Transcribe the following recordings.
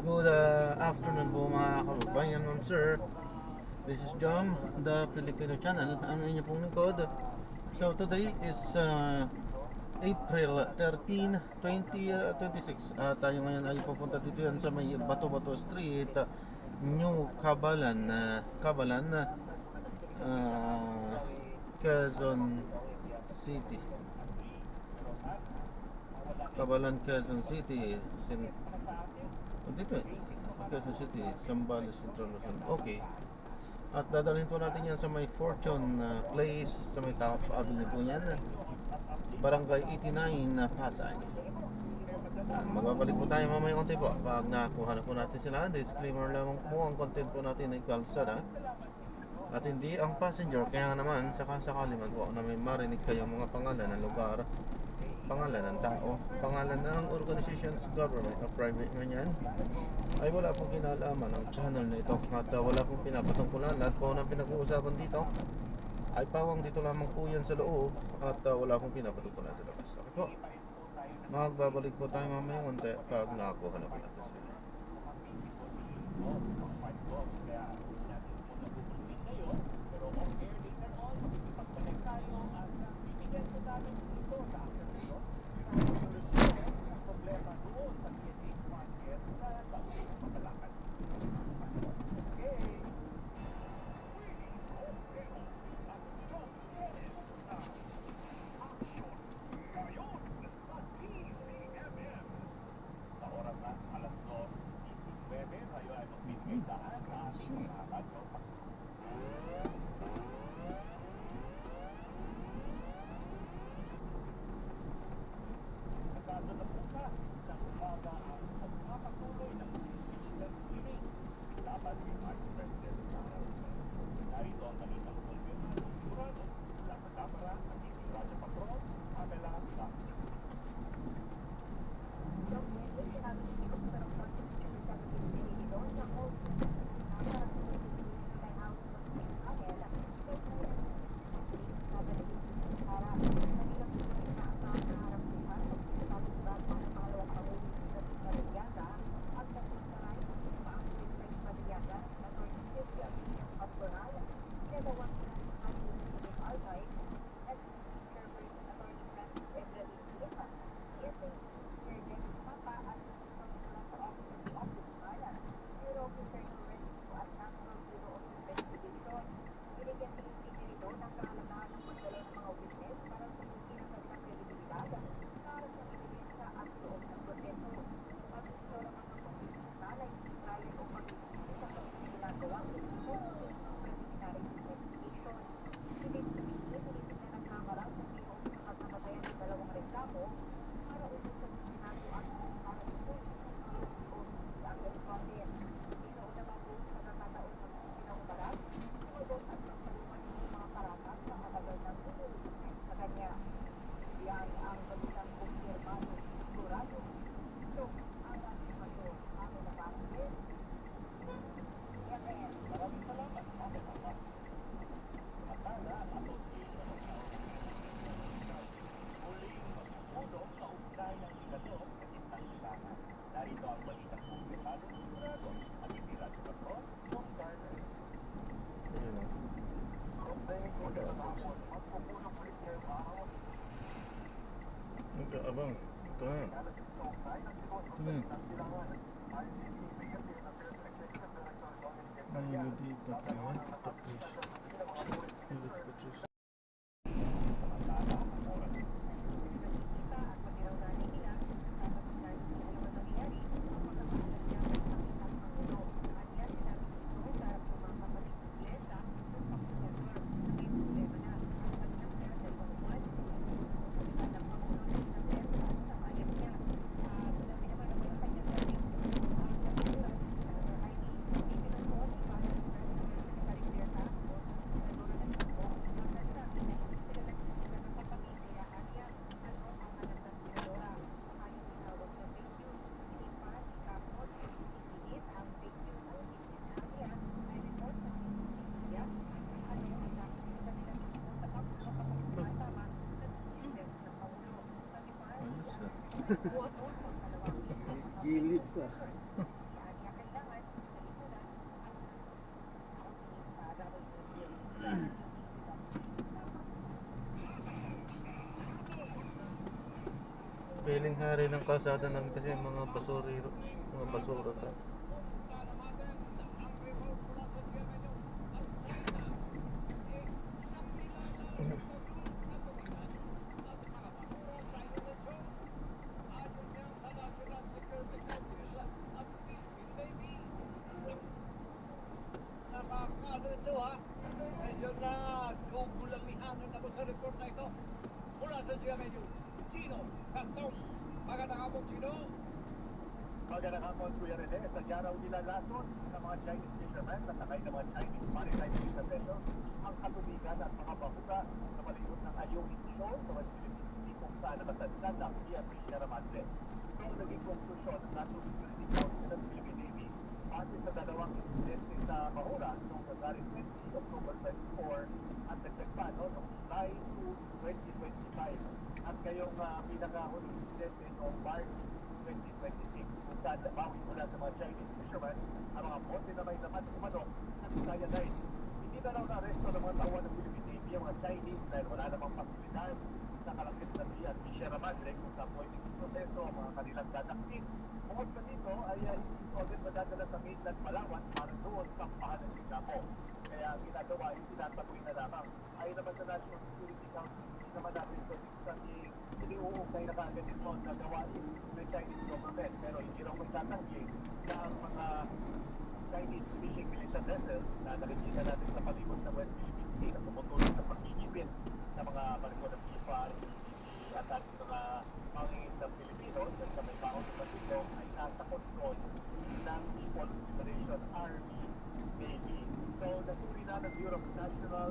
Good afternoon po mga kababayan, ma'am sir. This is Jom, the Filipino channel, ang inyong pong likod. So today is April 13, 2026. Tayo ngayon ay pupunta dito yan sa may Bato-Bato Street, New Cabalan, uh, Quezon City. Cabalan, Quezon City. Dito Quezon City, Zambales Central Luzon. Okay. At dadalhin po natin yan sa may Fortune Place, sa may Taft Avenue po yan, Barangay 89 na Pasay. Magbabalik po tayo mamaya konti po pag nakuha na po natin sila. Disclaimer lamang po, ang content po natin ay kalsada at hindi ang passenger. Kaya naman sakasakali man po na may marinig kayong mga pangalan ng lugar, pangalan ng tao, pangalan ng organizations, government o private man yan, ay wala pong kinalaman ang channel na ito at wala pong pinapatungkulan. Lahat po ng pinag-uusapan dito ay pawang dito lamang po yan sa loob at wala pong pinapatungkulan sa labas. Okay po, magbabalik po tayo mamaya konti pag nakakuha na po natin sila. Abang, ito na. Ayun dito tayo. Tapos Gilid pa. may-ari ng kalsada nun kasi mga basurero, mga basura truck. Ito ha, medyo nagugulamihanan ako sa report na ito. Mula sa siya medyo, Chino, Cantong, magandang hapon Chino. Magandang hapon Kuya Rene, sa araw nilalason ng mga Chinese fishermen at sakay ng mga Chinese maritime vessels ang katubigan at mga bahuga sa palibot ng Ayungin Shore sa West Philippines Sea kung saan nakasadlan ang PRP Sierra Madre. Ito ang naging konklusyon ng National Security Council ng Philippine Navy base sa dalawang insidente sa Bahura noong February 20, October 24 at nagtagpa noong July 2, 2025 at ngayong pinakahuling insidente noong March 2026 kung saan nabawi mula sa mga Chinese fishermen ang mga bote na may laman umano at cyanide. Hindi na raw na-aresto ng mga tauhan ng Philippine Navy ang mga Chinese dahil wala namang pasilidad sa kalapit na PRP Sierra Madre kung saan pwedeng proseso ang mga kanilang dadaktin. Bukod pa dito ay hindi ito agad madadala sa mainland Palawan para doon sampahan ng Singapore. Kaya ang ginagawa ay tinataboy na lamang. Ayon naman sa National Security Council, hindi naman natin pwedeng sabihin iniuukay na kaagad ito na gawain ng Chinese government. Pero hindi raw magtatanggi na ang mga Chinese fishing militia vessels na nakikita natin sa palibot ng West Philippine Sea na tumutulong sa pag-igipin ng mga barko ng FIFA, at ating mga pangingin ng Pilipino dyan sa may baon ng Pasito ay nasa kontrol ng People's Liberation Army Navy. So, nasuri na ng Bureau of Investigation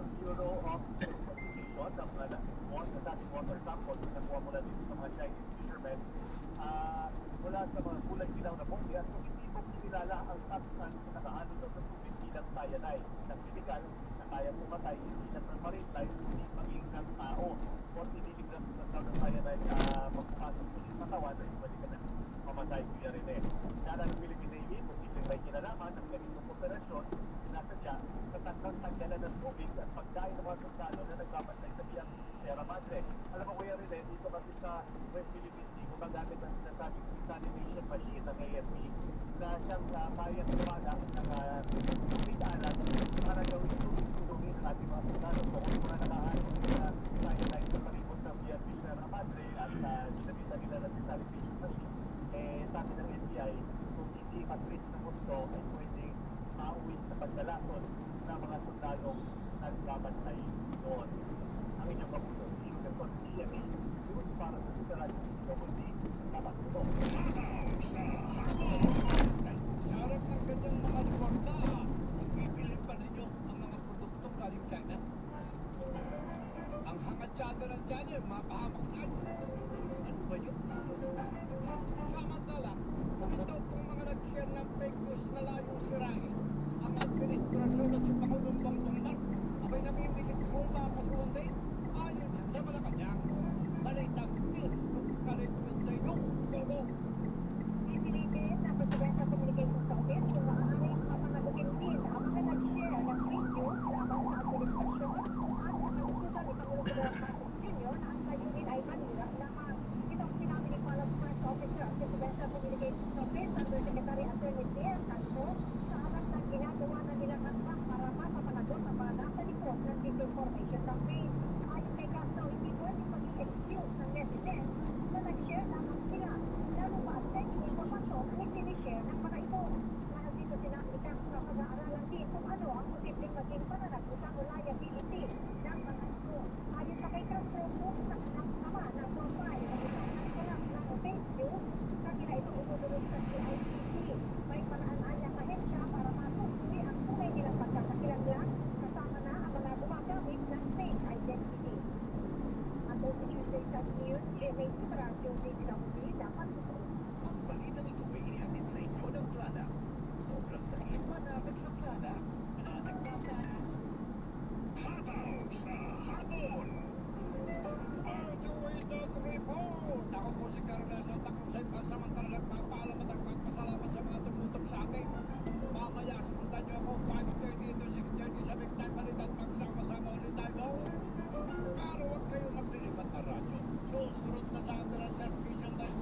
ng mga sa dating water samples na nakuha mula dito sa mga Chinese fishermen mula sa mga kulay dilaw na bote at kung hindi mo kinilala ang substance na nakahalo daw sa tubig bilang cyanide na chemical na kaya pumatay hindi lang ng marine life kundi maging ng tao. 40 milligrams ng cyanide na magpapasok sa iyong katawan ay pwede ka na mamatay Kuya Rene. Kaya ng Philippine Navy, posibleng may kinalaman ng ganitong operasyon sinasadya sa tanggalan ng tubig at pagkain ng mga sundalo na nagbabantay sa biyang Sierra Madre. Alam mo Kuya Rene, dito kasi sa West Philippine Sea, gumagamit ang sinasabing desalination machine ng AFP na siyang kayang gumala ng tubig alat para gawin tubig-tulungin ng ating mga sundalo. So kung mga nakahanap sa cyanide sa palibot ng BRP Sierra Madre at ginamita nila ng desalination machine, sabi ng NBI, kung hindi matris ng gusto ay pwedeng mauwi sa pagdalason ng mga sundalong nagbabantay doon. Ang inyong kapuso, Sugar for CMA, news para sa Sugaradyo CWD, Kapatulo. Sarap ng kanyang mga suporta. Magpipilip pa ninyo ang mga produktong galing China. Ang hangatsada ng China, mapahamak saan. Ano ba yun? Samantala, ito kung mga nag-share ng fake news na layong sirain ang administrasyon at si Pangulong Bongbong Marcos abay namimilit kung makasuunday ayon sa Malacanang. Balitang news, karekomend sa inyo, Gogo. Pinilitin ng Presidential Communications Office kung maaaring mapangalukin din ang mga nag-share ng fake news laban sa administrasyon at sa kalusugan ni Pangulong Ferdinand Marcos Jr. na ang layunin ay manira lamang. Ito ang sinabi ni Palace Press Officer of Presidential Communications Office Undersecretary Attorney Pierre Santo sa harap ng ginagawa na nilang hakbang para mapapanagot ang mga nasa likod ng disinformation campaign. Ayon kay Castro, hindi pwedeng maging excuse ng netizens na nag-share lamang sila, lalo pa at fake information ang isinishare ng mga ito. Dahil dito sinabi ni Castro, pag-aaralan din kung ano ang posibleng maging pananagutan o liability ng mga ito. Ayon pa kay Castro, kung sa anak naman ng profile ng isang nagkalat ng fake news na ito umudulog sa CICC, may paraan niya kahensya para matutuloy ang tunay nilang pagkakakilanlan kasama na ang mga gumagamit ng fake identity. Ang Tuesday sa News, GMA Superasyon DWD dapat totoo. Ang balitang ito ay inihatid sa inyo ng Plana. Sobrang sakit manapit sa Plana. Nagpapanis. Mataw sa hapon! RWDOT Report! Ako po si Carlos Tacusen, pansamantala nagpapaalam at nagpapasalamat sa mga tumutok sa akin. Mamaya, sundan niyo ako 5:30 to 6:30 sa Big Time Balitan. Magsama-sama ulit tayo. Pero huwag kayong maglilipat na radyo. Susunod na sa atin ang servisyon dahil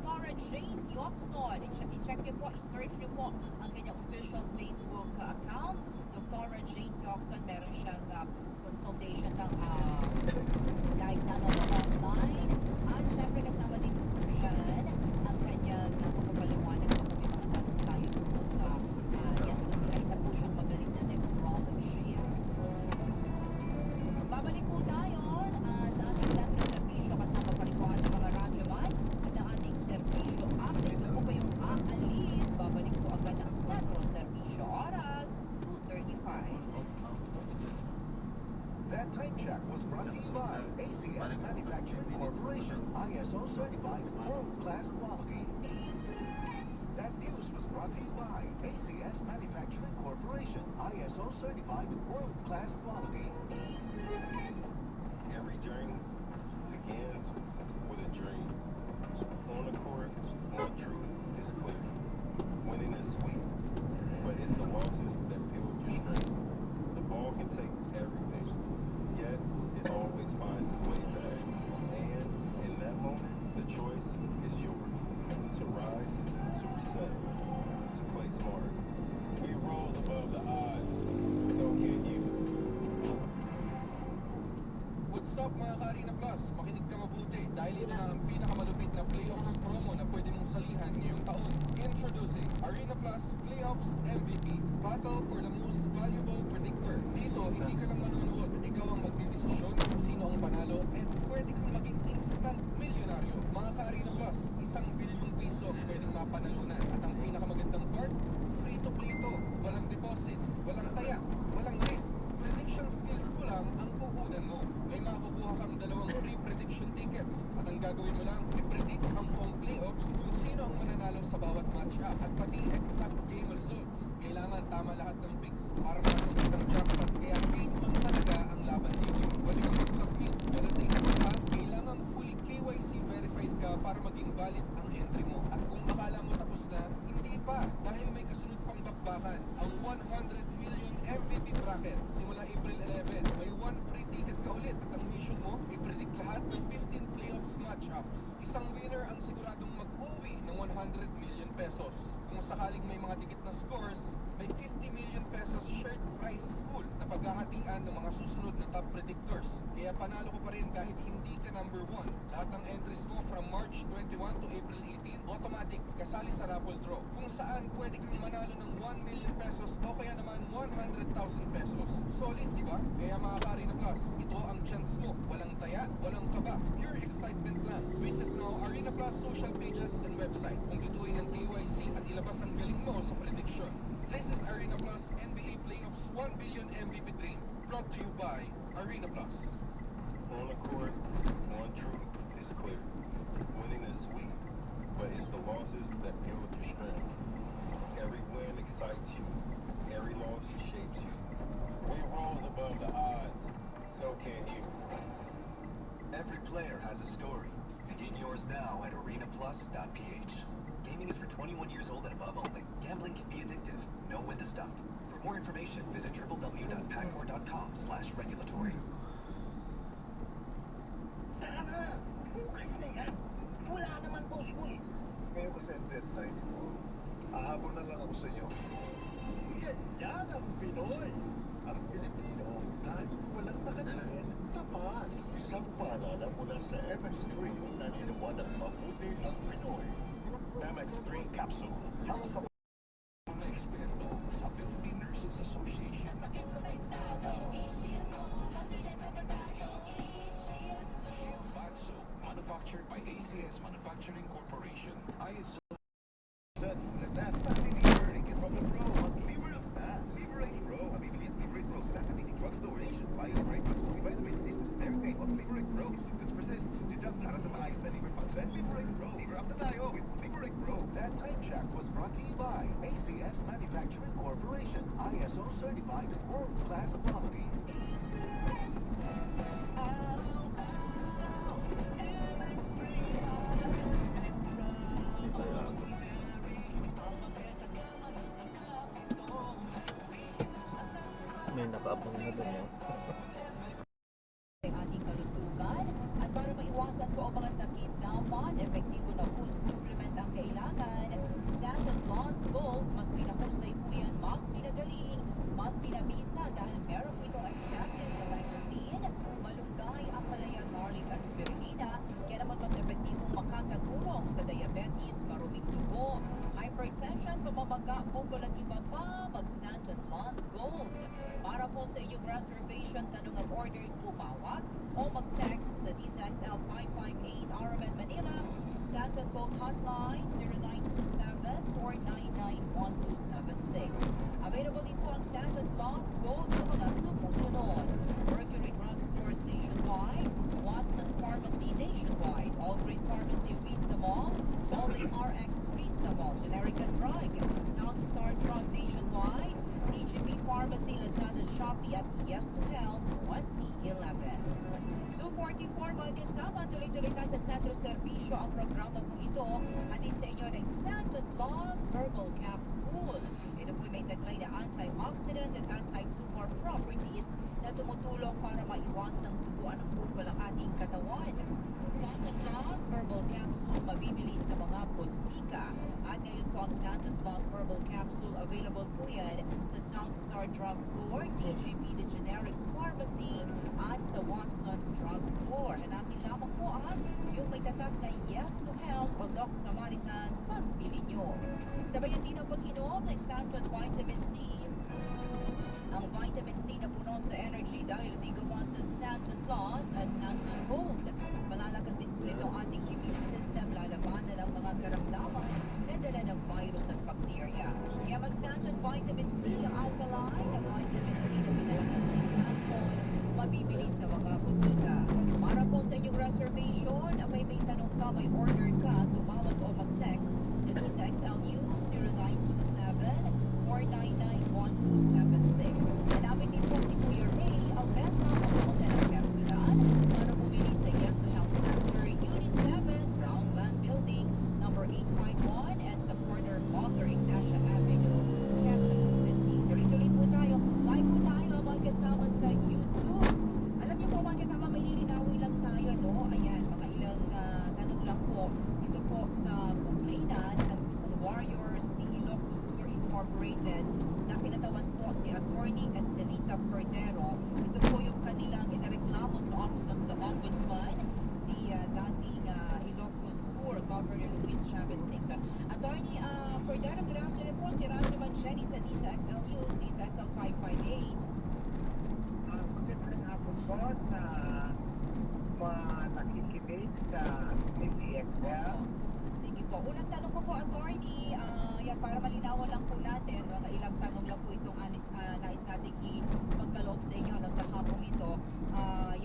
Dr. Jane Diokson. I-check niyo po, i-search niyo po ang kanyang official Facebook account. Dr. Jane Diokson, meron siyang consultation ng guide na online. At syempre kasama din po siyan ang kanyang pagpapaliwanag kung may mga tanong tayo tungkol sa kahit na po siyang magaling na nephrology. Babalik po tayo sa ating lahat ng serbisyo kasama pa rin po ang mga radyoman at ang ating serbisyo update na po kayong aalis. Babalik po agad ang Metro Serbisyo Oras 2:35. That time check was brought to you by ACS Manufacturing Corporation, ISO certified world-class quality. That news was brought to you by ACS Manufacturing Corporation, ISO certified world-class quality. Every journey begins with a dream. On the court, one truth is clear. Winning is sweet, but it's the losses that build your strength. The ball can take everything, yet it always finds its way back. And in that moment, the choice is yours. To rise, to reset, to play smart. We rose above the odds, so can you. What's up mga Karina Plus? Makinig ka mabuti dahil ito na ang pinakamalupit na playoffs promo na pwede mong salihan ngayong taon. Introducing Arena Plus Playoffs MVP, Battle for the Most Valuable Predictor. Dito, hindi ka lang manonood, ikaw ang magdidesisyon kung sino ang panalo at pwede kang maging instant milyonaryo. Mga Karina Plus, 1 bilyong piso ang pwedeng mapanalunan at ang pinakamagandang part, free to play ito. Walang deposit, walang taya, walang risk. Prediction skills ko lang ang puhunan mo. May makukuha kang 2 free prediction tickets at ang gagawin mo lang, i-predict ang buong playoffs kung sino ang mananalo sa bawat match-up at pati exact game results. Kailangan tama lahat ng picks para makasagot ang jackpot kaya game ang talaga ang laban dito. Pwede kang mag-submit, wala tayo pa, kailangan fully KYC verified ka para maging valid ang entry mo. At kung akala mo tapos na, hindi pa dahil may kasunod pang bakbakan ang 100 million MVP bracket. Simula April 11, may 1 free ticket ka ulit at ang mission mo, i-predict lahat ng 15 playoffs matchups. Isang winner ang siguradong mag-uwi ng 100 million pesos. Kung sakaling may mga dikit na scores, may 50 million pesos shared prize pool na paghahatian ng mga susunod na top predictors. Kaya panalo ko pa rin kahit hindi ka number 1. Lahat ng entries mo from March 21 to April 18, automatic kasali sa raffle draw. Kung saan pwede kang manalo ng 1 million pesos o kaya naman 100,000 pesos. Solid, di ba? Kaya mga Karina Plus, ito ang chance mo. Walang taya, walang kaba. Pure excitement lang. Visit now Arena Plus social pages and website. Kung tutuin ang KYC at ilabas ang galing mo sa prediction. This is Arena Plus NBA Playoffs 1 Billion MVP Dream. Brought to you by Arena Plus. On the court, one truth is clear. Winning is sweet, but it's the losses that build your strength. Every win excites you. Every loss shapes you. We rose above the odds, so can you. Every player has a story. Begin yours now at arenaplus.ph. Gaming is for 21 years old and above only. Gambling can be addictive. Know when to stop. For more information, visit www.pacmore.com/regulatory. Tara na! Bukas na yan! Wala naman po school. Ngayon kasi ang deadline mo. Ahabol na lang ako sa iyo. Yan ang Pinoy! Ang Pilipino, kahit walang nakalain, tapat. Isang paalala mula sa MX3 na niliwanag mabuti ang Pinoy. MX3 Capsule. Ang sa mga eksperto sa Philippine Nurses Association. Batso, manufactured by ACS Manufacturing Corporation. ISO that fascinating learning is from the pro. Liberate that. Liberate Pro. Mabibili at Liberate Pro sa lahat ng leading drugstore. Buy Liberate Pro. Multivitamins, vitamins, everything on Liberate Pro. Symptoms persist. Suggest para sa maayos na liver function. Liberate Pro. Liver up na tayo with Liberate Pro. That time check was brought to you by ACS Manufacturing Corporation. ISO certified world-class quality. May nakaabang na doon yun. Ang ating kalusugan at para maiwasan po ang mga sakit, dapat epektibo na food supplement bangka o walang iba pa, mag-Stanton Long Gold. Para po sa inyong reservation, tanong ang order, tumawag o mag-text sa DZXL 558 Araman, Manila, Stanton Gold Hotline 0927-499-1276. Available din po ang Stanton Long Gold sa mga sumusunod. Mercury Drugstore nationwide, Watson's Pharmacy nationwide, Allgreen Pharmacy Vista Mall, Only RX Vista Mall, Generica Drug, Southstar Drug nationwide, TGP Pharmacy, Lazada, Shopee at Yes Hotel, 1C11. 244 mga kasama, tuloy-tuloy tayo sa Centro Servisyo ang programa po ito. Atin sa inyo ng Stanton Long Herbal Capsule. Ito po may taglay na antioxidant at anti-tumor properties na tumutulong para maiwasan ang duguan ng bukol ang ating katawan. Stanton Long Herbal Capsule mabibili sa mga botika. At ngayon po ang Stanton Long Herbal Capsule available po yan sa Southstar Drug Store, TGP The Generics Pharmacy at sa Watson's Drug Store. Hanapin lamang po yung may tatak na Yes to Health o Doc Samaritan, pagbili nyo. Sabayan din ang pag-inom ng Stanton Vitamin C. Ang vitamin C na puno sa energy dahil tigawan sa Stanton Plus at Stanton Gold. Malalakas din ito ang ating immune system, lalabanan ang mga karamdaman na dala ng virus at bacteria. Kaya mag-Stanton Vitamin C Alkaline, ang vitamin C na pinalakas ng Stanton, mabibili sa mga butika. Para po sa inyong reservation, may tanong ka, may order ka, tumawag o mag-text sa DZXL News 0927-499-1276. Hanapin din po si Kuya Ray, ang best na hotel ng Kapsulan, para bumili sa Yes to Health Center, Unit 7, Brownland Building, number 851, at sa corner of Walter Ignacia Avenue, Quezon City. Tuloy-tuloy po tayo. Live po tayo mga kasama sa YouTube. Alam niyo po mga kasama, may lilinawin lang tayo, no? Ayan, mga ilang tanong lang po. Ito po sa complainant ng Warriors ni Ilocos Sur Incorporated na pinatawan po si Attorney Estelita Cordero. Ito po yung kanilang inareklamo sa Office of the Ombudsman, si dating Ilocos Sur Governor Luis Chavez Singson. Attorney Cordero, good afternoon po. Si Rajo Mancheni sa DZXL News, DZXL 558. Magandang hapon po sa mga nakikinig sa DZXL. Sige po. Unang tanong ko po, Attorney, yan, para malinawan lang po natin, mga ilang tanong lang po itong nais natin ipagkaloob sa inyo sa hapong ito.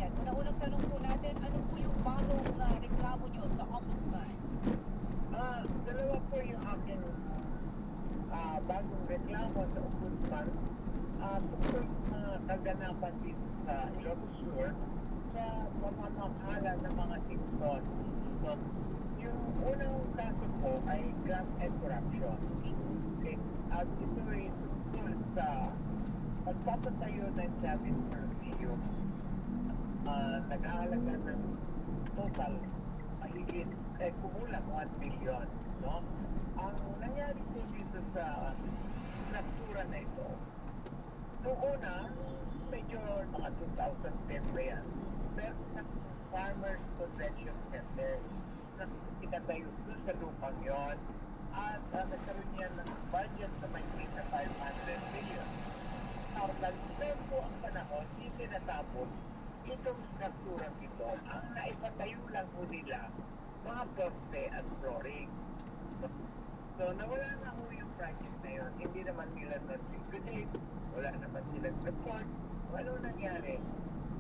Yan, unang tanong po natin, ano po yung bagong reklamo nyo sa Ombudsman? Dalawa po yung aking bagong reklamo sa Ombudsman tungkol sa kaganapan dito sa Ilocos Sur sa pamamahala ng mga Simpson. So, yung unang kaso po ay graft and corruption. Okay. At ito ay tungkol sa pagpapatayo ng Chavez Museum. Nag-aalaga ng total mahigit kumulang 1 billion. No? Ang nangyari po dito sa struktura na ito, noong una, medyo mga 2010 pa yan. Pero sa Farmers Convention Center, nakikitayo doon sa lupang yon at nagkaroon niya ng budget na may 500 million. Nag-spend po ang panahon, hindi natapos itong strukturang ito. Ang naipatayo lang po nila, mga poste at flooring. So, nawala na po yung project na yun. Hindi naman nila non-liquidate, wala naman silang report. Ano nangyari?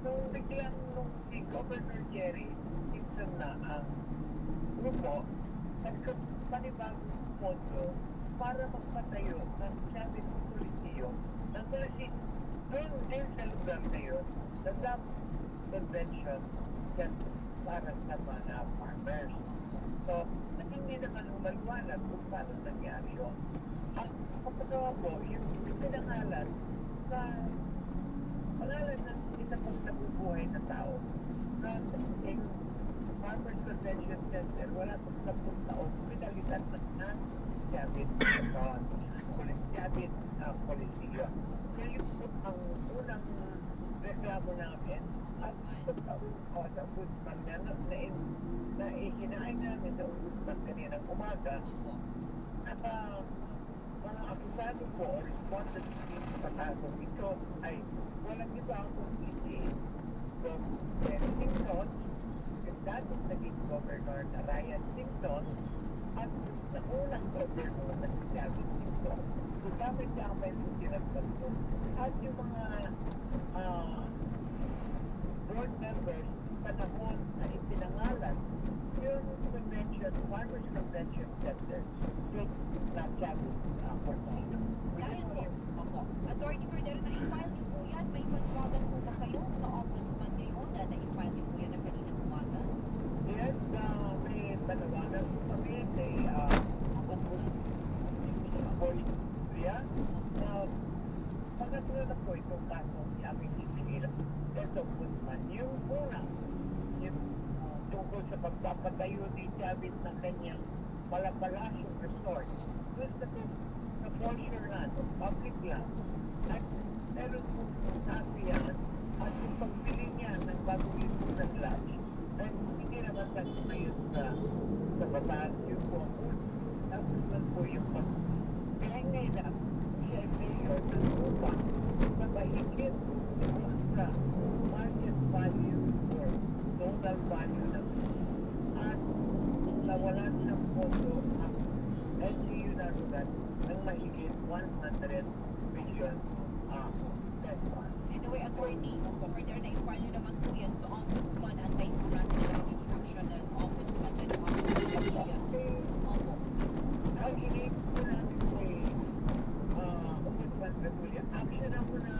So, biglang nung si Governor Jerry Simpson na ang grupo, nagkapanibagong pondo para magpatayo ng Chavez Coliseum. Ng Coliseum, doon din sa lugar na yun, nagdap convention para sa mga farmers. So, hindi naman umaliwanag kung paano nangyari yun. Ang kapagawa po, yung pinangalan sa pangalan ng isa pang nabubuhay na tao na yung Farmers Convention Center, wala pang 10 taon, pinalitan na Chavez Coliseum. Kaya yun po ang unang reklamo namin at sa Ombudsman na ihinain namin sa Ombudsman kaninang umaga mga akusado po o respondent team sa kasong ito ay walang iba kundi si Gov. Simpson, yung dating naging governor na Ryan Simpson, at sa unang governor na si Gavin Simpson. So, dapat kamay po silang tatlo. At yung mga board members panahon na ipinangalan yung convention, Farmers Convention Center, yung na-chapter formation. Dahil po, opo, Attorney Cordero, na-file niyo po yan? May pagwagan po ba kayo sa ombudsman ngayon na na-file niyo po yan na kaninang umaga? Yes, may panawagan po kami, may pangatlo na po itong kaso ni aming isinila. Ito po naman, yung una, yung tungkol sa pagpapatayo ni Chavez ng kanyang Malapalasyong Resort. Doon sa portion land, public land, at meron po kaso yan, at yung pagbili niya ng bagong lipunan lodge, ay hindi naman kasi ngayon sa batas yung po. Tapos lang po yung pag-hangay na siya ay mayor ng lupa na mahigit sa market value or total value ng at nawalan ng pondo ang LGU na lugar ng mahigit 100 million pesos. Anyway, Attorney, opo, Cordero, na-file niyo naman po yan sa ombudsman at may natin na magiging action ng ombudsman at ombudsman. Opo. Ang hinihingi po natin kay Ombudsman Remulia, action na po na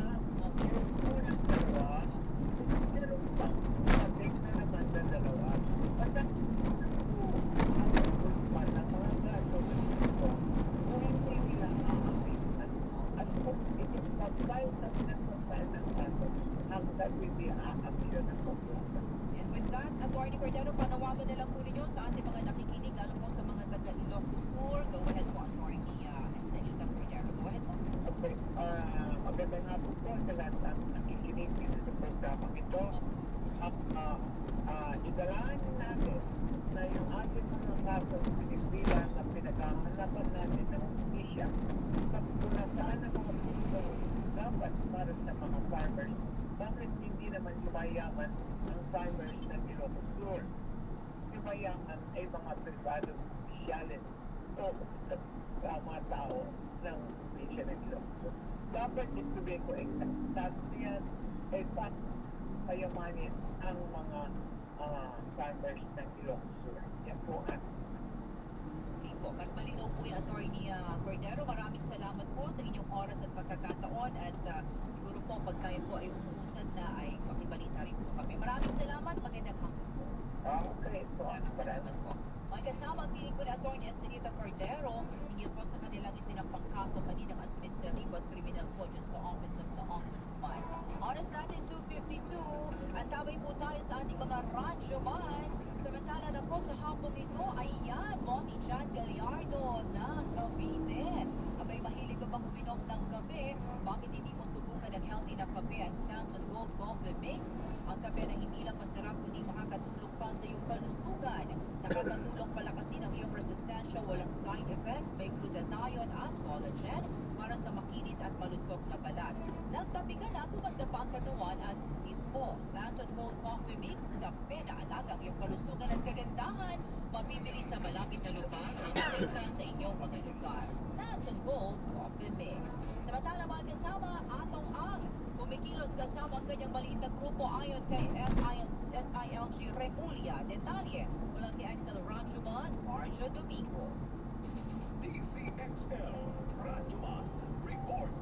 yung unang dalawa, meron pang subject na naman na dalawa. Basta ang Ombudsman ng mga kaso na ito, kung hindi nila aamin at kung iti-file na pinag-file ng kaso, ang that will be action ng Ombudsman. And with that, Attorney Cordero, panawagan na lang po ninyo sa ating mga nakikinig, lalo po sa mga taga-Ilocos Sur. Go ahead po, Attorney Estelita Cordero. Go ahead po. Okay, magandang hapon po sa lahat ng nakikinig dito sa programang ito. Idalahan natin na yung ating mga kasong pinipila na pinagkahanapan natin ng hustisya sa kung nasaan ang mga punto dapat para sa mga farmers. Bakit hindi naman yumayaman ang farmers ng Ilocos Sur? Yumayaman ay mga privadong opisyalis o mga tao ng probinsya ng Ilocos Sur. Dapat ituloy ko exact yan ay payamanin ang mga farmers ng Ilocos Sur. Yan po ang Sige po, mas malinaw po yung Attorney Cordero. Maraming salamat po sa inyong oras at pagkakataon at siguro po pag kayo po ay umuusad na ay pakibalita rin po kami. Maraming salamat, magandang hapon po. okay. So, Salamat po. Mga kasama ang piling ko ni Attorney Estelita Cordero, hindi po sa kanilang isinampang kaso kaninang administratibo at criminal po dyan sa Office of the Ombudsman. Oras natin 2:52 at sabay po tayo sa ating mga radyo man. Samantala na po sa hapon ito, ayan, Monty Chan Gallardo ng Cavite. Abay, mahilig ka bang uminom ng kape? Bakit hindi mo subukan ang healthy na kape at Samson Gold Coffee Mix? Ang kape na hindi lang masarap kundi makakatulong pa sa iyong kalusugan. Nakakatulong palakasin ang iyong resistensya, walang side effects, may glutathione at collagen para sa makinis at malusog na balat. Nagtabi ka na kumanda pa ang katawan at mismo. Samson Gold Coffee Mix, kape na alagang iyong kalusugan at kagandahan, mabibili sa malapit na lugar o sa inyong mga lugar. Samson Gold Coffee Mix. Samantala mga kasama, atong ang kumikilos kasama ang kanyang maliit na grupo ayon kay SILG Remulia. Detalye mula kay Axel Rajuman, Marjo Domingo. DCXL, Rajuman, Report.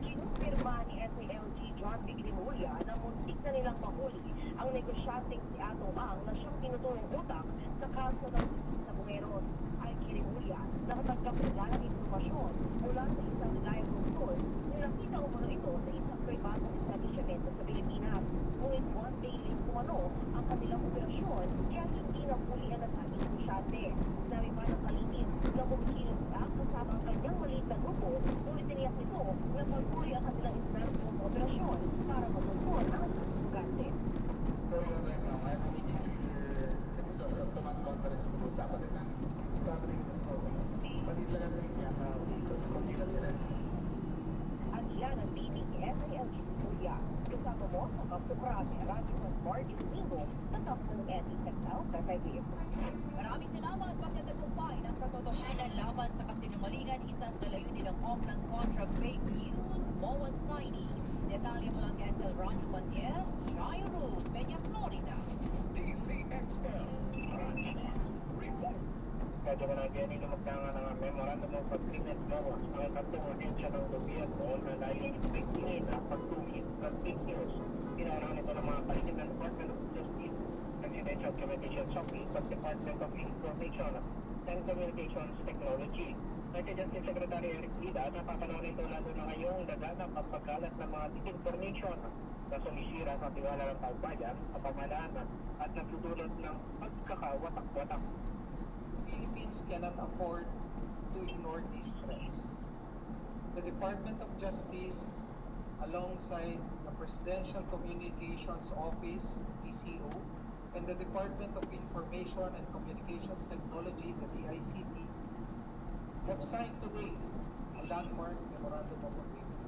Kinumpirma ni SILG John Big Remulia na muntik na nilang mahuli ang negosyanteng si Atong Ang na siyang tinutulong utang sa kaso ng sa Bumeros. Ay Remulia, nakatanggap nila ng informasyon mula sa isang reliable source na nakita umano ito sa isang pribadong establishmento sa Pilipinas. Ngunit one day late umano ang kanilang operasyon kaya hindi na huli ang nasabing negosyante. Sabi pa ng kalingin na kumikilos ang kasama ang kanyang maliit na grupo, ngunit tiniyak nito na pagpuli ang kanilang isang operasyon para matutuan ang negosyante. So, I'm meeting the command conference group dapat na traveling ng program. Pati lang reklamo mo sa Kaptukrami, Radyo ng March Lino, sa top ng NEXL, Kakaibig. Maraming salamat pagkatagumpay ng katotohanan laban sa kasinungalingan, isang dalayunin ng Auckland kontra fake news, Moan Saini. Detalye mo lang kay Ansel Ronjo Bandiel, Shai Rose, Peña, Florida. DCXL, Radyo Report. Medyo na ganyan na magtanga ng Memorandum of Agreement Lawas ang tatlong ahensya ng gobyerno na layong ipigtingin na pagtungkit ng fake news. Pinarahan ito ng mga paligid ng Department of Justice, Presidential Communications Office at Department of Information and Communications Technology. Kay Justice Secretary Eric Vida, napapanahon ito lalo na ngayong laganap at pagkalat ng mga disinformation na sumisira sa tiwala ng taumbayan sa pamahalaan at nagdudulot ng pagkakawatak-watak. Philippines cannot afford to ignore these threats. The Department of Justice, alongside the Presidential Communications Office, PCO, and the Department of Information and Communications Technology, the DICT, have signed today a landmark memorandum of agreement.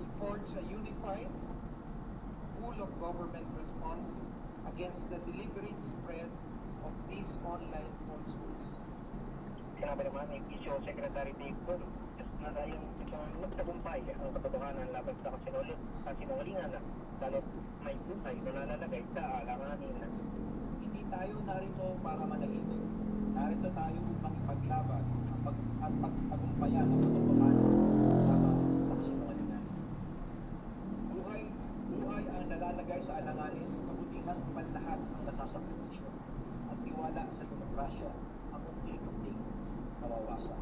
It forge a unified, full-of-government response against the deliberate spread of these online falsehoods. Sinabi naman ni PCO Secretary Dave Cole na layong itong magtagumpay ang katotohanan laban sa kasinungalingan lalo't may buhay na nalalagay sa alanganin. Hindi tayo narito para manahimik. Narito tayo upang ipaglaban at pagtagumpayan ang katotohanan laban sa kasinungalingan. Buhay ang nalalagay sa alanganin, kabutihan panlahat ang nasasakripisyo at tiwala sa demokrasya ang unti-unting nawawasak.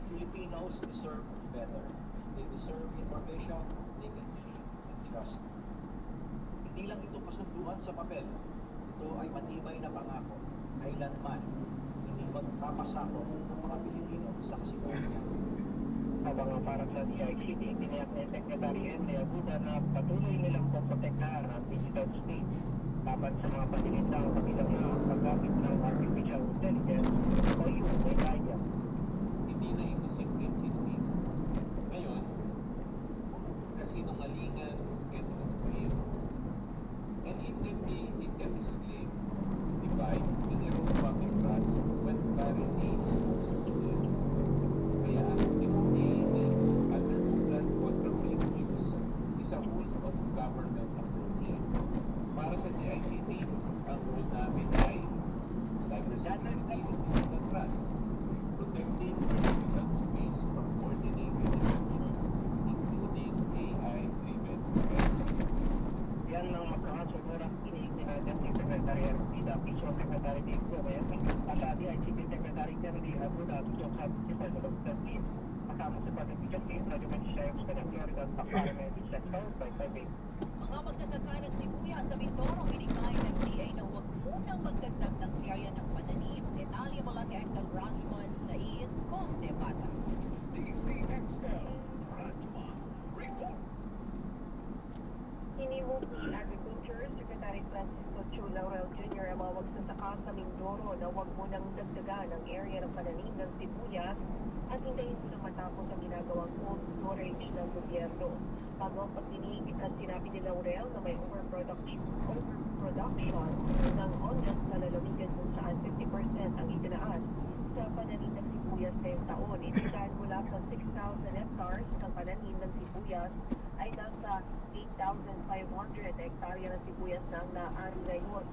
Filipinos deserve better. They deserve information they can believe and trust. Hindi lang ito kasunduan sa papel. Ito ay matibay na pangako. Kailanman hindi magpapasako ng mga Pilipino sa kasinungalingan. Habang para sa DICT, tiniyak ni Secretary Henry Aguda na patuloy nilang poprotektahan ang digital state laban sa mga pasilitang kabilang na paggamit ng artificial intelligence o yung AI. Hindi na ito secret system. Ngayon, kasinungalingan is real. And it can be claimed, divide, and erode public trust when clarity is clear. Kaya ang DOJ under Auckland contra fake news is a rule of government approach. Para sa DICT, ang rule namin ay cybersecurity is digital trust, protecting digital space from ordinary destruction, including AI-driven threats. Yan ang magkakasunurang iniintinadyan si Secretary Arpida, PCO Secretary Dave Cole, at sa DICT Secretary Henry Aguda, tutok sa Department of Justice. Kasama sa Department of Justice, na Dimension sa Florida at Pagkaramay di Sector by 5 Mga magsasaka ng sibuyas sa Mindoro, binigay ng DA na huwag munang magdagdag ng area ng pananim. Detalye mo lang kay Ansel Rajman sa Conde Bata. DCXL, Radyo Report. Hinihog ni Agriculture Secretary Francisco Chu Laurel Jr. ang mga magsasaka sa Mindoro na huwag munang dagdagan ang area ng pananim ng sibuyas at hintayin silang matapos ang ginagawang cold storage ng gobyerno. Bago ang pagdinig at sinabi ni Laurel na may overproduction ng onions na lalamigan kung saan 50% ang itinaas sa pananim ng sibuyas ngayong taon. Ito dahil mula sa 6,000 hectares ng pananim ng sibuyas ay nasa 8,500 hektarya ng sibuyas na ang naari ngayon.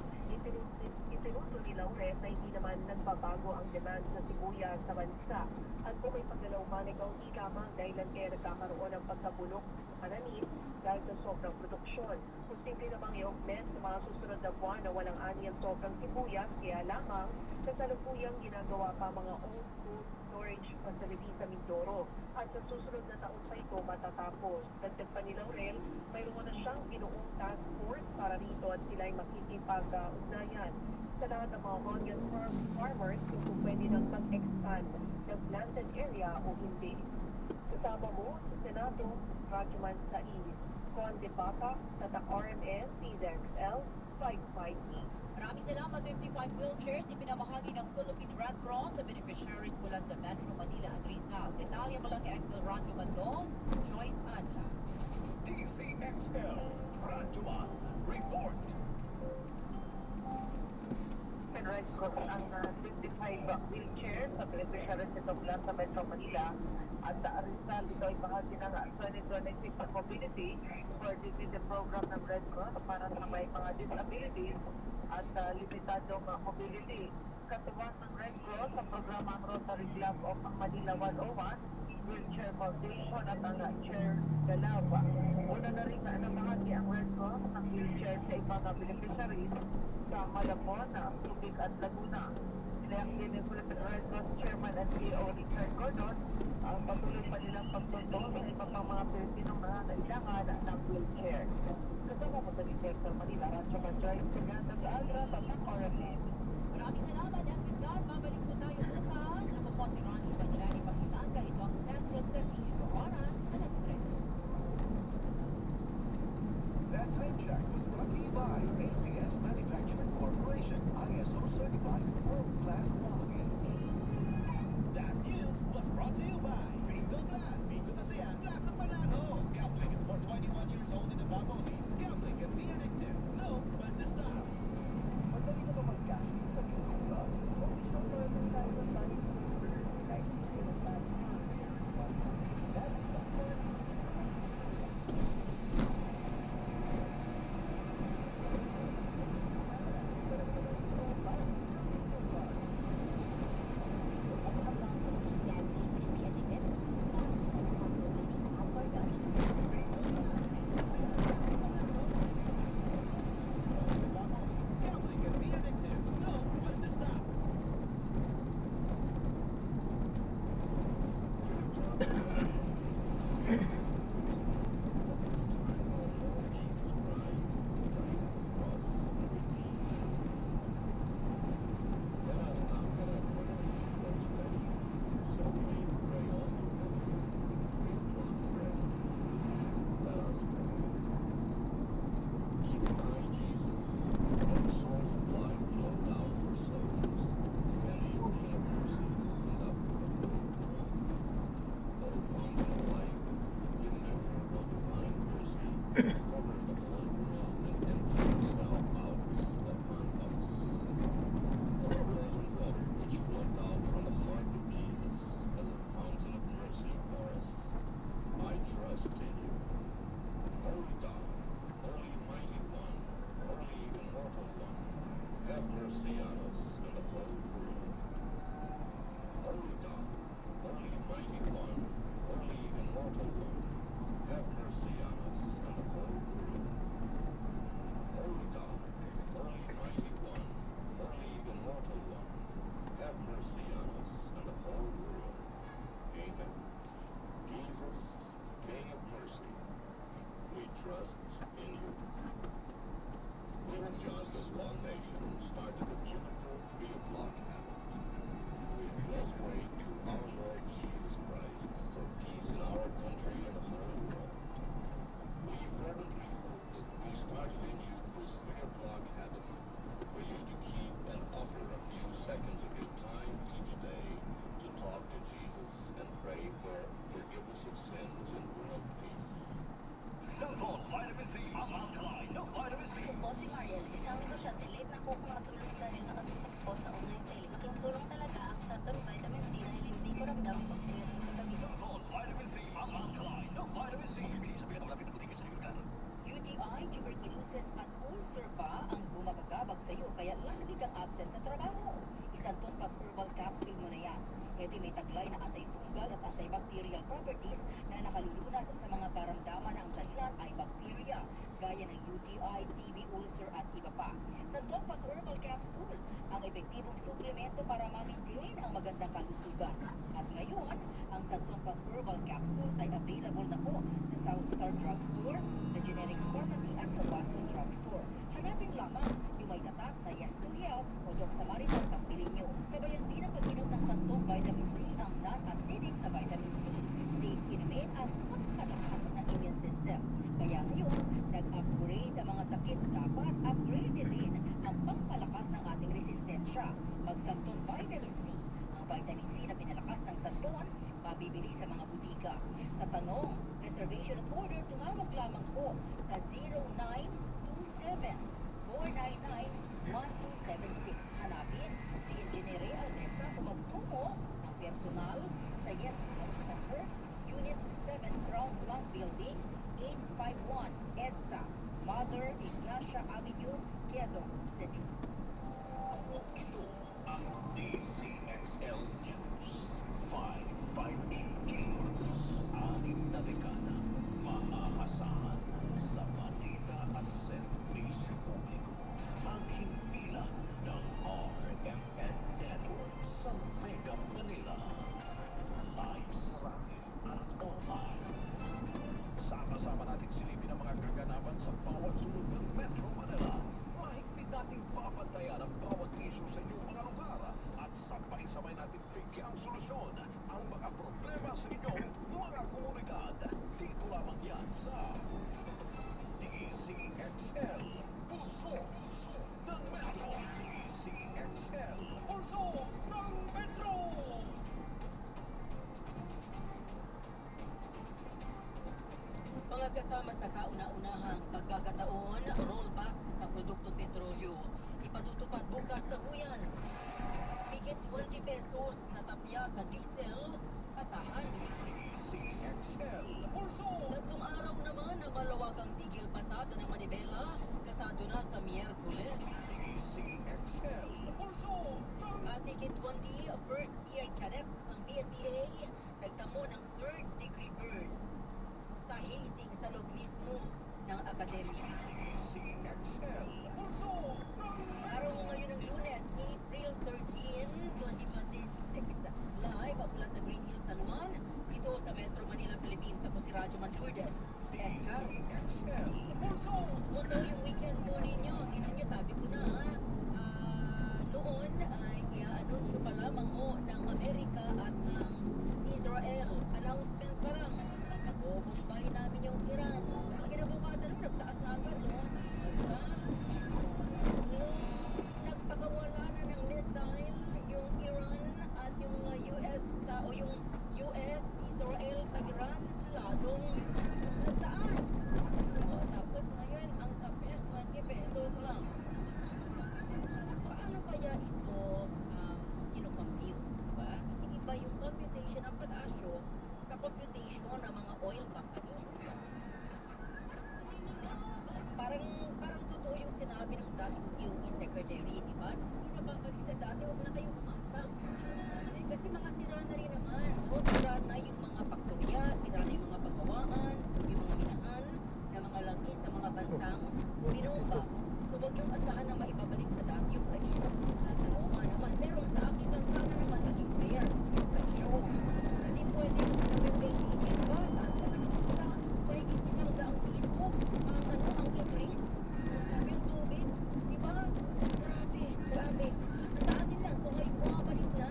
Itinuto ni Laurel na hindi naman nagbabago ang demand sa sibuyas sa bansa at kung may paggalaw man ay kaunti lamang dahilan kaya nagkakaroon ng pagkabulok sa pananim dahil sa sobrang produksyon. Posible namang i-augment sa mga susunod na buwan na walang ani ang sobrang sibuyas, kaya lamang kasalukuyang ginagawa pa mga old cold storage facility sa Mindoro at sa susunod na taon pa ito matatapos. Dagdag pa ni Laurel, mayroon na siyang binuong task force para rito at sila'y makikipag-ugnayan sa lahat ng mga onion farmers kung pwede nang mag-expand ng planted area o hindi. Kasama mo sa Senado, Rajuman Saiz, Conde Bata, sa RMN, PZXL, 558. Maraming salamat, 55 wheelchairs ipinamahagi ng Philippine Red Cross sa beneficiaries mula sa Metro Manila at Rizal. Detalye mo lang kay Ansel Ronjo Bandol, Joyce Anja. DCXL, Francois, report! Red Cross ang 55 wheelchair sa beneficiaries nito mula sa Metro Manila at sa Rizal ito ay bahagi ng 2026 mobility coordinated program ng Red Cross para sa may mga disabilities at limitadong mobility. Katuwang ng Red Cross sa programang Rotary Club of Manila 101, Wheelchair Foundation at ang Chair Galaw. Una na rin na bahagi ang Red Cross ng wheelchair sa ibang beneficiaries sa Malabon, Subic at Laguna. Sinayang din ng Philippine Red Cross Chairman at CEO Richard Gordon ang patuloy pa nilang pagtuntun sa iba pang mga Pilipinong nangangailangan ng wheelchair. Kasama mo sa Sector Manila, Rancho Madrive, Saganda sa Agra, Tatak Oracle. Maraming salamat, Edwin Don. Babalik po tayo bukas. Ako po si Ronnie Badrani Pagkisanga. Ito ang Central Servicio Oras, alas 3. That time check was brought to you by ACS Manufacturing Corporation, ISO certified, world-class quality. That news was brought to you by Bingo Glass, Bingo Nasiyan, Glass ng Panalo. Gambling is for 21 years old and above only. Gambling can be addictive. Know when to stop. Madali ka ba mag-cash sa Bingo Glass? O gusto mo rin tayo sa tayo like Bingo Glass? That's the first. Gambling can be addictive. Know when to stop. Cellphone, vitamin C, ang alkaline ng vitamin C. Po si Mariel, isang negosyante, late na po makatulog dahil nakatusok po sa online sale. Laking tulong talaga ang Saturn Vitamin C dahil hindi ko ramdam pagpuyat ko sa gabi ko. Cellphone, vitamin C, ang alkaline ng vitamin C. Bili sa pinakamalapit na butika sa lugar. UTI, tuberculosis at ulcer ba ang bumabagabag sa iyo kaya lagi kang absent sa trabaho? Isang Tonpas Herbal Capsule mo na yan. Ito may taglay na antifungal at antibacterial properties na nakalulunas sa mga karamdaman na ang dahilan ay bacteria, gaya ng UTI, TB, ulcer at iba pa. Sa Tonpas Herbal Capsule, ang epektibong suplemento para ma-maintain ang magandang kalusugan. At ngayon, ang Tonpas Herbal Capsule ay available na po sa South Star Drugstore, sa Generic Pharmacy at sa Watson Drugstore. Hanapin lamang yung may tatak na Yes to Health o Doc Samaritan pagpili nyo. Kabayan din ang pag-inom ng santong vitamin C ang non-acidic na vitamin C. Safe inumin at pagkalakas ng immune system. Kaya ngayon, nag-upgrade ang mga sakit. Dapat upgrade din ang pangpalakas ng ating resistensya. Mag-santon vitamin C. Ang vitamin C na pinalakas ng santon, mabibili sa mga butika. Sa tanong, reservation at order, tumawag lamang po sa sa 0927-499-1276. Hanapin si Engineer Aldesa kung magtungo ang personal sa Yes House Center, Unit 7, Ground 1 Building, 851 EDSA, Mother Ignacia Avenue, Quezon City. Ito ang DCXL News 558 Kilos. 6 na dekada maaasahan sa balita at serbisyo publiko. Ang himpilan ng RMN Network sa Mega Manila. Live sa radio at online. Sama-sama natin silipin ang mga kaganapan sa bawat sulok ng Metro Manila. Mahigpit nating papantayan ang bawat issue sa inyong mga lugar at sabay-sabay natin bigyang solusyon ang mga problema sa inyong mga komunidad. Dito lamang yan sa DCXL Puso ng Metro. DCXL Puso ng Metro. Mga kasama sa kauna-unahang pagkakataon, rollback sa produkto petrolyo. Ipatutupad bukas sa huyan. Higit 20 pesos na tapya sa diesel, asahan. DCXL Puso. Tatlong araw naman ang malawagang tigil pasada ng Manibela, kasado na sa Miyerkules. DCXL Puso ng At higit 20 first year cadets ng PNPA, nagtamo ng third degree burn sa hazing sa loob mismo ng akademya. DCXL Puso ng Araw ngayon ng Lunes, April 13, 2026. Live mula sa Green Hills, San Juan, dito sa Metro Manila, Philippines. Ako si Radyo Manlourdes. Edgar. DCXL Puso. Mundo yung weekend po ninyo. Tingnan nyo, sabi ko na, noon ay i-anunsyo pa lamang ho ng Amerika at ng Israel. Announcement pa lang. Nag-bombahin namin yung Iran. Ang kinabukasan naman, nagtaas na agad, no? Diba? Nung nagpakawala na ng missile yung Iran at yung US o yung US, Israel, sa Iran, ladong nagtaas. O, tapos ngayon, ang tapos, 20 pesos lang. Paano kaya ito kino-compute? Diba? Iba yung computation ng palasyo sa computation ng mga oil companies. Parang totoo yung sinabi ng dating DOE Secretary, di ba? Hindi na babalik sa dati, huwag na kayong umasa. Kasi mga sira na rin naman. So, sira na yung mga faktorya, sira na yung mga pagkawaan, yung mga minahan, na mga langis sa mga bansang binomba. So, huwag yung asahan na maibabalik sa dati yung presyo. Oo nga naman. Pero sa akin lang sana naman naging fair yung presyo. Hindi pwede yung nag-maintain ba? Sa mahigit isang daang piso, ang increase. Sabi yung tubig, di ba? Grabe. Sa atin lang, kung ngayon bumabalik na,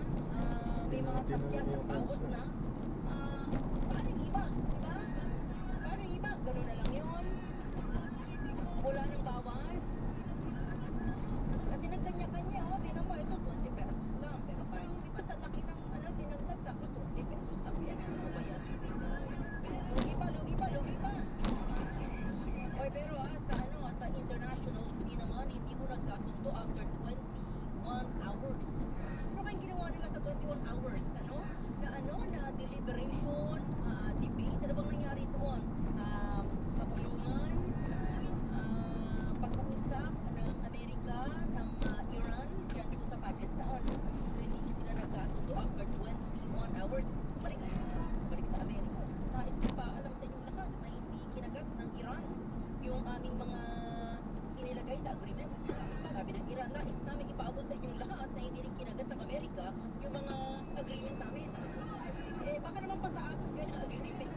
may mga sakyan ng bawat na, paano yung iba? Di ba? Paano yung iba? Ganun na lang yun. Wala nang bawas. Kasi nagkanya-kanya, tinan mo, ito 20 pesos lang. Pero parang di ba sa laki ng sinagdag, tapos 20 pesos lang yan. Ano ba yan? Lugi pa. Oy, pero sa international fee naman, hindi mo nagkasundo after 21 hours. Ano ba yung ginawa nila sa 21 hours? Na deliberation, debate, ano bang nangyari doon? Pagulungan, pag-uusap ng Amerika, ng Iran, dyan dito sa Pakistan. So, hindi sila nagkasundo after 21 hours. Balik sa Amerika. Hindi pa alam sa inyong lahat na hindi kinagat ng Iran yung aming mga inilagay sa agreement. Sabi ng Iran, nais namin ipaabot sa inyong lahat na hindi rin kinagat ng Amerika yung mga agreement namin. Baka naman pa sa akin kayo na agreement.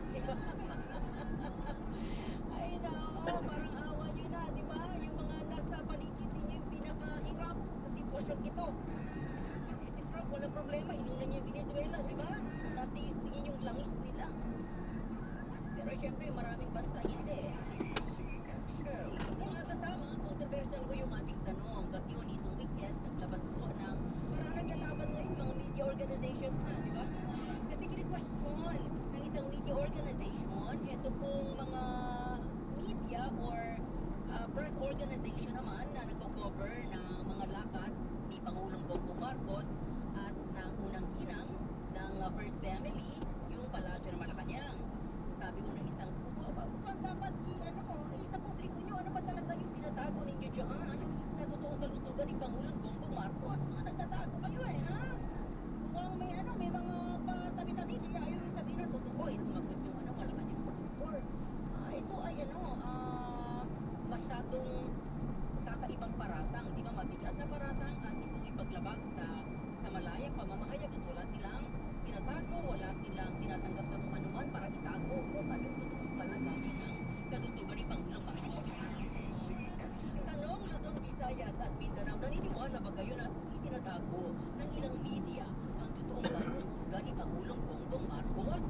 Ay nako, parang awa nyo na, di ba? Yung mga nasa paligid ninyo yung pinakahirap sa sitwasyon ito. Si Trump, walang problema, inuna niya yung Venezuela, di ba? Natigin yung langis nila. Pero syempre, maraming bansa hindi. Mga kasama, controversial ko yung ating tanong. Kasi yun, itong weekend, naglaban po ng parang naglalaban ngayon mga media organizations na, di ba? Kasi kini-question ng isang media organization, ito pong mga media or First Family, yung palasyo ng Malacanang. Sabi ko ng isang mukhang dapat sa publiko nyo, ano ba talaga yung tinatago ninyo dyan? Sa totoong kalusugan ni Pangulong Bongbong Marcos, mga nagtatago kayo ha? Mukhang may mga patabi-tabi, kaya ayaw yung sabihin na totoo, sumagot yung Malacanang report. Ito ay masyadong kakaibang paratang, di ba mabigat na paratang at ito ipaglabag sa malayang pamamahayag at wala silang tinatago, wala silang tinatanggap na kung anuman para itago kung anong totoong kalagayan ng kalusugan ni Pangulong Marcos. Tanong Luzon, Visayas at Mindanao, naniniwala ba kayo na itinatago ng ilang media ang totoong kalusugan ni Pangulong Bongbong Marcos?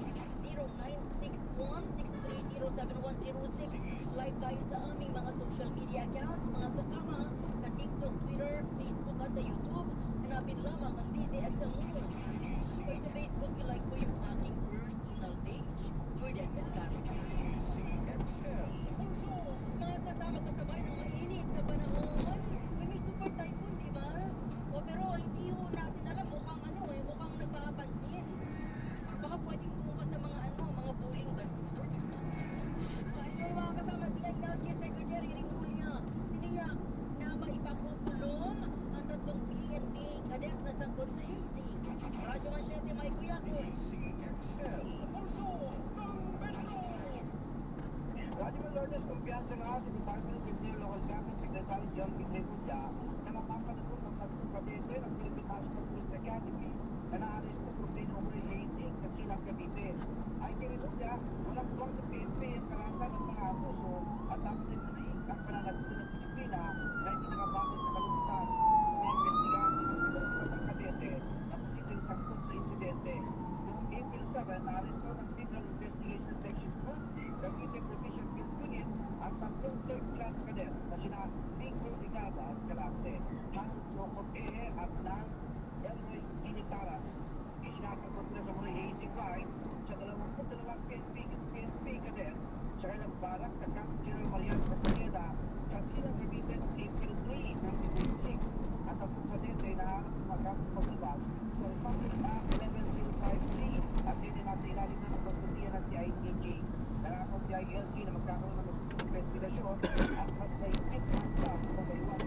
0961-630-7106. Live tayo sa aming mga social media accounts, mga kasama sa TikTok, Twitter, Facebook at sa YouTube. Hanapin lamang ang DZXL News. Kaya sa Facebook, ilike ko yung aking personal page, Jordan Pescaro. Mga kasama-kasabay ng mainit na panahon, may super typhoon, di ba? Pero hindi ho natin alam, mukhang mukhang nagpapansin. Baka pwedeng tungkol sa mga bullying ba? Yung mga kasama sila, Health Secretary Rimulya, siniyak na maipakukulong ang tatlong PNP cadets na sangkot sa AC. Radyo Mansyete, Mike Kuyakoy. Radyo Malordes, kumpiyansa nga si Department of Interior Local Government Secretary John Vicebulla na mapapanagot ang tatlong kabete ng Philippine National Police Academy na naalis sa Protein Overly Hazing sa Silang Cavite. Ay kinibulla, walang buwang sa PNP ang kalasan ng mga abuso at dapat din manaig ang pananagpo ng Pilipina na hindi nakabakit sa kaluputan. Iniimbestigahan ng mga kabete na posibleng sangkot sa insidente. Noong April 7, naalis ko ng Civil Investigation Section 2 Cavite Provision Field Unit ang tatlong third-class cadets na sina Nico Ligada at Calate, Hans Locote at Lance Elroy Initaras. Isinasangkot na sa mga hazing ride sa 22 PNP cadets sa kailang barak sa Camp General Mariano Castaneda sa Silang Cavite noong April 3, 1986 at ang kadete na harap ng mga kampong paglabas sa Republic Act Level 053 at hindi natin ilalim na ng pagpuntiyan ng CITG. Nangakong CILG na magkakaroon ng investigasyon at mas naipit ang staff sa Taiwan.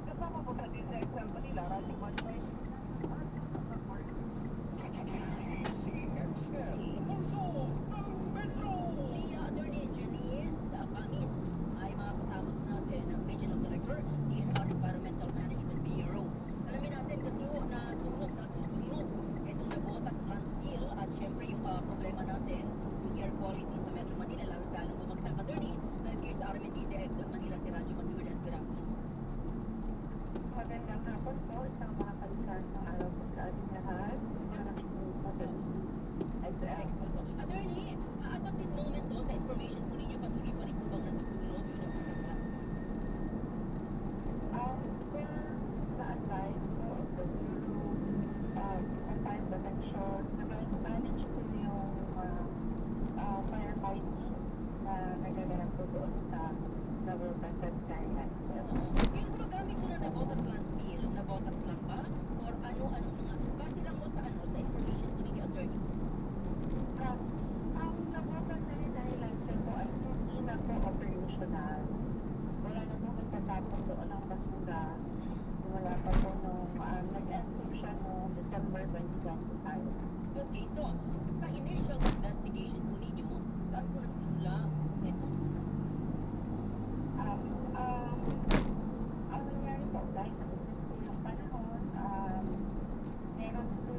Kasama po sa DZXL Manila, Radyo Mansyete. Si Attorney Janice Pangis ay mga kasama natin ang Regional Director DNR Environmental Management Bureau. Alamin natin kasi na sunog itong nabutas landfill at syempre yung problema natin yung air quality sa Metro Manila lalong bumagsak. Attorney, nag-gear sa RMN DZXL Manila si Radyo Mansyete. Good afternoon. Magandang hapon po sa mga Nabotas Thailand. Yung gumagamit mo na Nabotas Land Bill, Nabotas lang ba? Or ano-ano mga, base lang mo sa ano, sa information ko ninyo, attorney? Ang Nabotas Thailand sir po ay hindi na po operational. Wala na po magtatapon doon ang basura. Wala pa po nung nag-end po siya noong December 2025. Okay, so, sa initial investigation po ninyo, saan po nagsimula ito? Ang nangyari po, dahil sa business po yung panahon, meron po,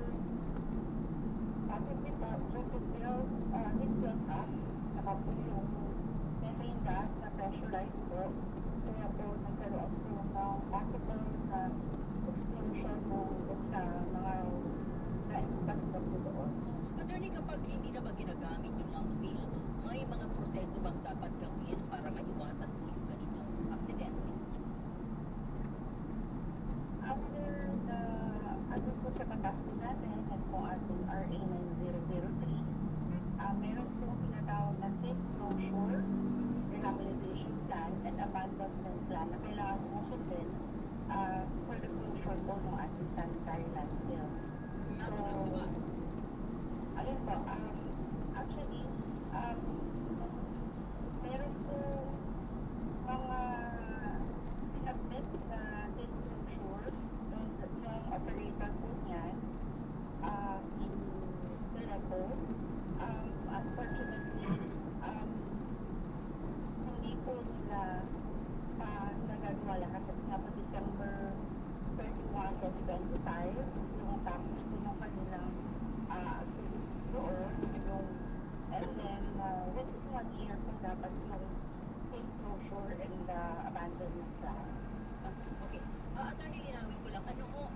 bakit din po, yung build, his build up, saka po yung methane gas na pressurized po, kaya po nagkaroon po ng possible na explosion sa mga na-impact po doon. Attorney, kapag hindi na ba ginagamit yung lump bill, may mga proseso bang dapat gawin para maiwasan po yung ganitong aksidente? After the, ano po sa batas po natin, at po ating RA 9003, meron po tinatawag na safe closure, rehabilitation plan, and abandonment plan na kailangan po sundin for the closure po ng ating sanitary landfill. So, ayun po, actually, meron po mga sinabit na safe closure ng operator po niyan in Serato. Unfortunately, hindi po nila nagagawa lahat at nga po December 31, 2025 yung tapos po ng kanilang doon yung and then within 1 year po dapat yung safe closure and abandonment plan. Okay. Attorney, linawin ko lang, ano ho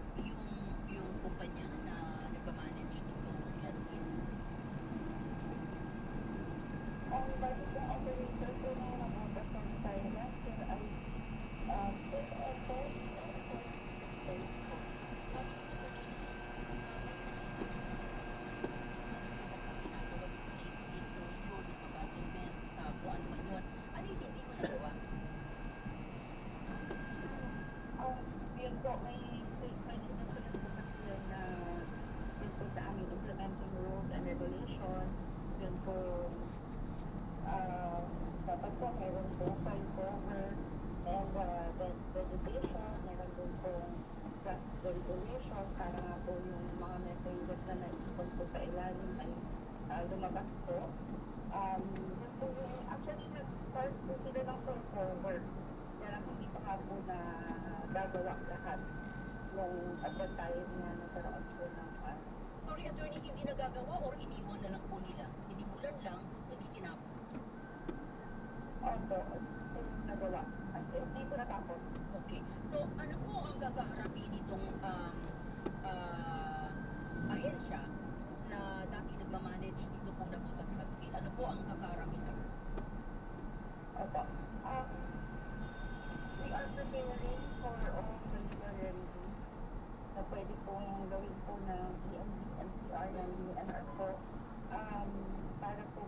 yung kumpanya na nagmamanage itong landfill? Ang bali kong operator po ng Nabotas ng Thailand sir ay yun po, may statement na sunod po kasi yun na yun po sa aming implementing rules and regulations. Yun po, dapat po meron po file cover and vegetation, meron din po draft regulation para nga po yung mga messages na naipon po sa ilalim ay lumabas po. Yun po yung, actually nag-start po sila ng forward. Kaya lang hindi pa nga po na gagawa lahat nung at that time na nagkaroon po ng Sorry, attorney, hindi nagagawa or iniwan na lang po nila? Inimulan lang, hindi tinapos? Opo, nagawa. At hindi ko natapos. Okay. So, ano po ang gagaharapin nitong ahensya na dati nagmamanage dito po na Nabotas Landfill? Ano po ang kakaharapin natin? Opo. We are preparing for all the legal remedies na pwede pong gawin po ng EMD, NCR, ng DNR po para po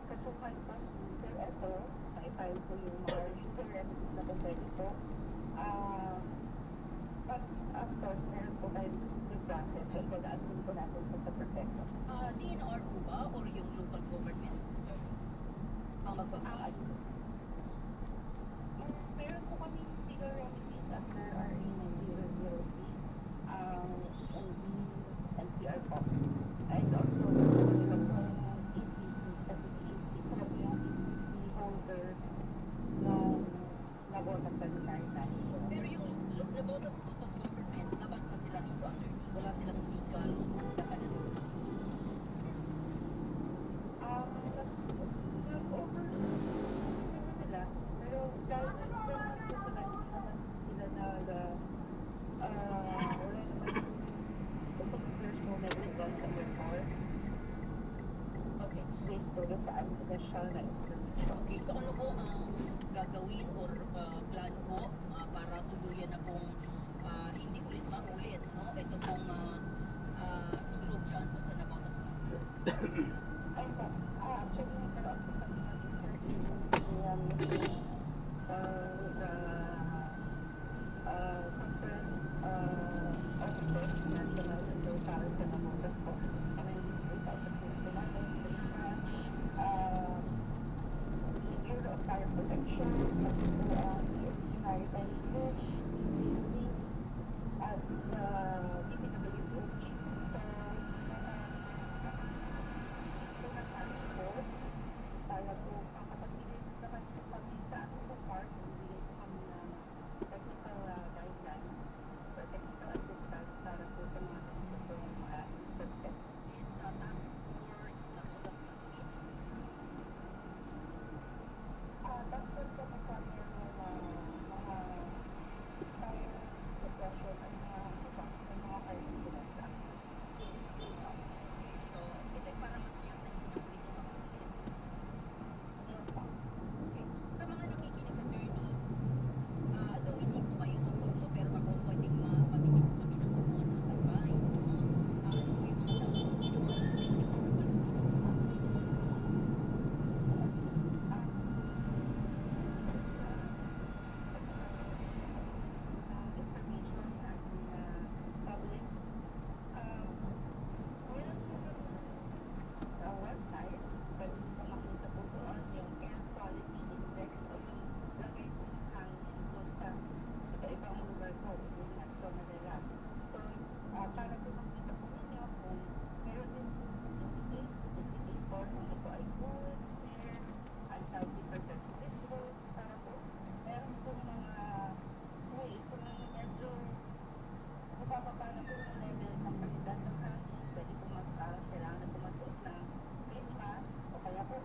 kasuhan po Sir Eto, ma-file po yung mga legal remedies na po pwede po. But of course, meron po tayo due process and pag-aas din po natin sa proseso. DNR po ba or yung local government ang magbabayad? Meron po kami legal remedies under RA 9003, ND, NCR po. And also, meron po yung ECC, kasi ECC po yung ECC holder ng Nabotas ng Thailand. Pero yung Nabotas local government, nabasa sila dito, attorney. Wala silang legal dakanan. Nag-over sila, pero dahil naman po sila, hindi naman sila wala naman there's no negligence on their part Okay. based po sa confidential na information. Okay, so ano po ang gagawin or plano po para tuluyan na pong hindi ulit maulit, no? Ito pong sulog dyan po sa Nabotas. Ay, po, yung Metro Manila. So, para po makita po ninyo kung meron din po indicator kung ito ay good, clear, anti-detergent visible, para po meron po mga way kung medyo bumababa na po yung level ng kalidad ng hangin, pwede po kailangan na po magsuot ng face mask o kaya po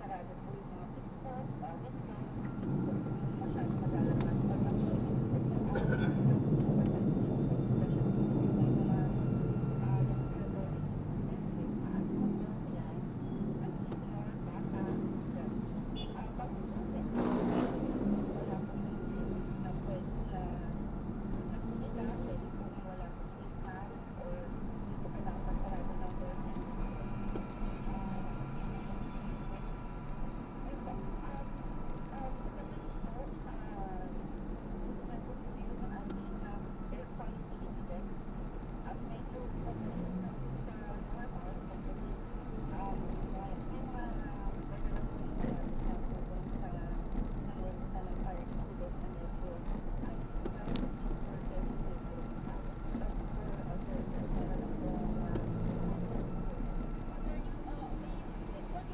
sarado po yung mga pintos, window, masyado magalabas pag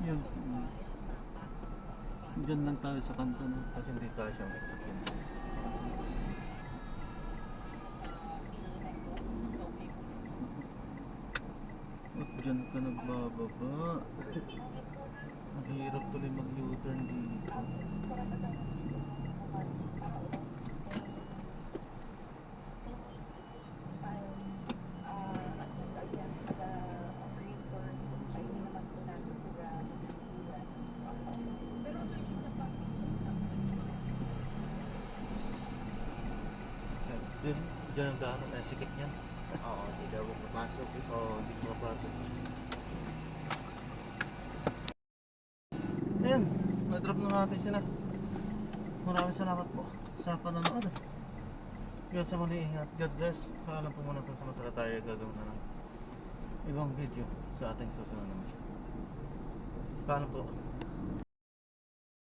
Yun. Diyan lang tayo sa kanto, no? Kasi hindi kasya ang sasakyan. At dyan ka nagbababa. Mahirap tuloy mag-U-turn dito. Diyan ang daanan, ay sikip niyan. Oo, hindi daw makapasok eh. Oo, hindi makapasok. Ayan, na-drop na natin sila. Maraming salamat po sa panonood. Kaya sa muli, ingat. God bless. Paalam po muna kung samantala tayo gagawin na ng ibang video sa ating susunod na mission. Paano po?